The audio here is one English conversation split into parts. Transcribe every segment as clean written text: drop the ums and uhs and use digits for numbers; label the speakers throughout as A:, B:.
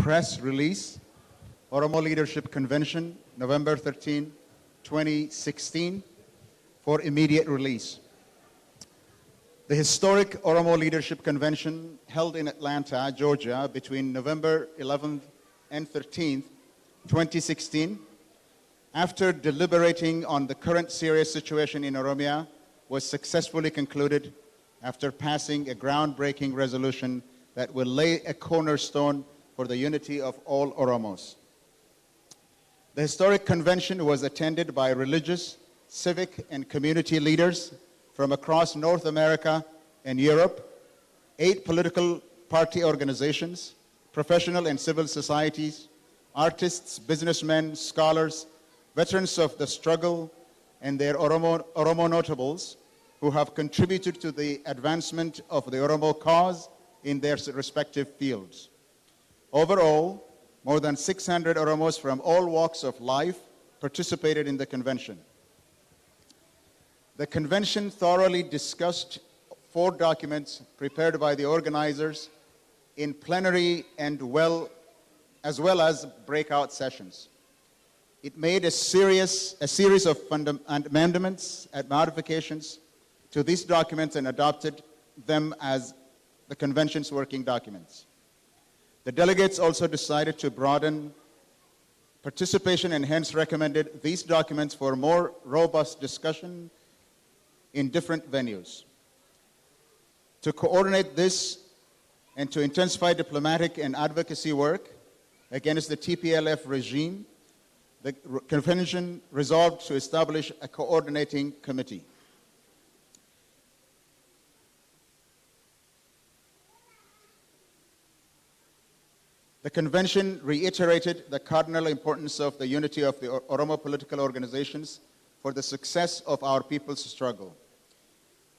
A: press release, Oromo Leadership Convention, November 13, 2016, for immediate release. The historic Oromo Leadership Convention held in Atlanta, Georgia, between November 11th and 13th, 2016, after deliberating on the current serious situation in Oromia, was successfully concluded after passing a groundbreaking resolution that will lay a cornerstone for the unity of all Oromos. The historic convention was attended by religious, civic, and community leaders from across North America and Europe, 8 political party organizations, professional and civil societies, artists, businessmen, scholars, veterans of the struggle, and their Oromo notables who have contributed to the advancement of the Oromo cause in their respective fields. Overall, more than 600 Oromos from all walks of life participated in the convention. The convention thoroughly discussed 4 documents prepared by the organizers in plenary and as well as breakout sessions. It made a series of amendments and modifications to these documents and adopted them as the convention's working documents. The delegates also decided to broaden participation and hence recommended these documents for more robust discussion in different venues. To coordinate this and to intensify diplomatic and advocacy work against the TPLF regime, the convention resolved to establish a coordinating committee. The convention reiterated the cardinal importance of the unity of the Oromo political organizations for the success of our people's struggle.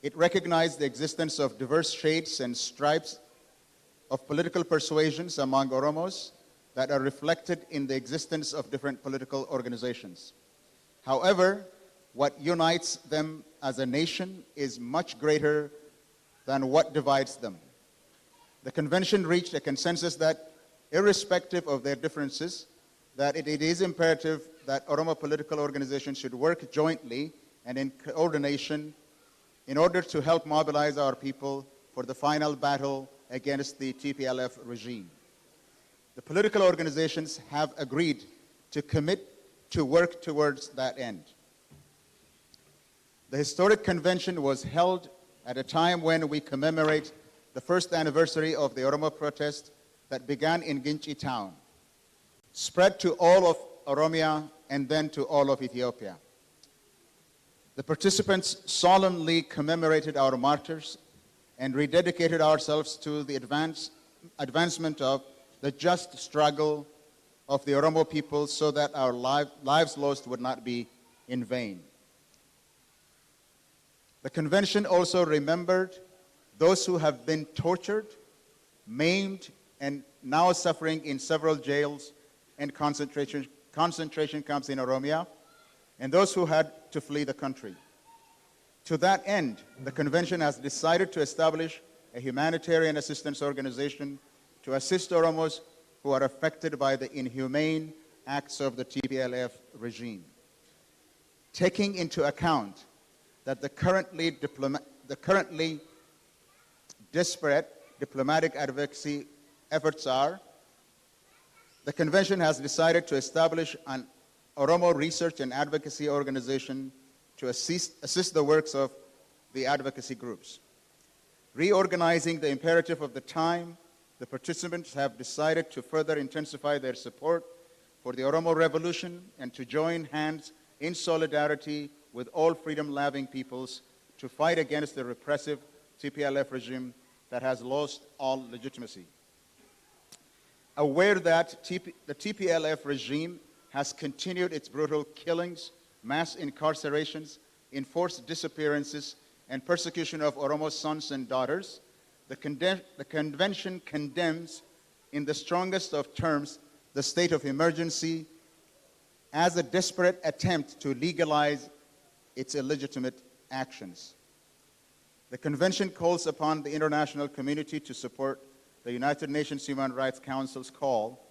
A: It recognized the existence of diverse shades and stripes of political persuasions among Oromos that are reflected in the existence of different political organizations. However, what unites them as a nation is much greater than what divides them. The convention reached a consensus that, irrespective of their differences, that it is imperative that Oromo political organizations should work jointly and in coordination in order to help mobilize our people for the final battle against the TPLF regime. The political organizations have agreed to commit to work towards that end. The historic convention was held at a time when we commemorate the first anniversary of the Oromo protest that began in Ginchi town, spread to all of Oromia, and then to all of Ethiopia. The participants solemnly commemorated our martyrs and rededicated ourselves to the advancement of the just struggle of the Oromo people so that our lives lost would not be in vain. The convention also remembered those who have been tortured, maimed, and now suffering in several jails and concentration camps in Oromia, and those who had to flee the country. To that end, the convention has decided to establish a humanitarian assistance organization to assist Oromos who are affected by the inhumane acts of the TPLF regime. Taking into account that the currently disparate diplomatic advocacy efforts the convention has decided to establish an Oromo research and advocacy organization to assist the works of the advocacy groups. Reorganizing the imperative of the time, the participants have decided to further intensify their support for the Oromo revolution and to join hands in solidarity with all freedom-loving peoples to fight against the repressive TPLF regime that has lost all legitimacy. Aware that the TPLF regime has continued its brutal killings, mass incarcerations, enforced disappearances, and persecution of Oromo sons and daughters, the convention condemns in the strongest of terms the state of emergency as a desperate attempt to legalize its illegitimate actions. The convention calls upon the international community to support the United Nations Human Rights Council's call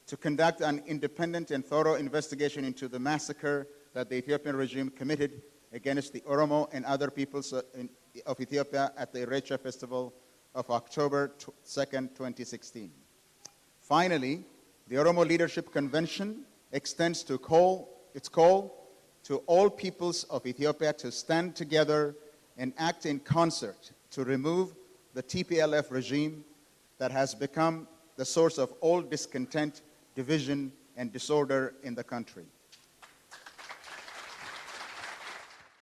A: to conduct an independent and thorough investigation into the massacre that the Ethiopian regime committed against the Oromo and other peoples of Ethiopia at the Irrecha festival of October 2nd, 2016. Finally, the Oromo Leadership Convention extends its call to all peoples of Ethiopia to stand together and act in concert to remove the TPLF regime that has become the source of all discontent, division, and disorder in the country.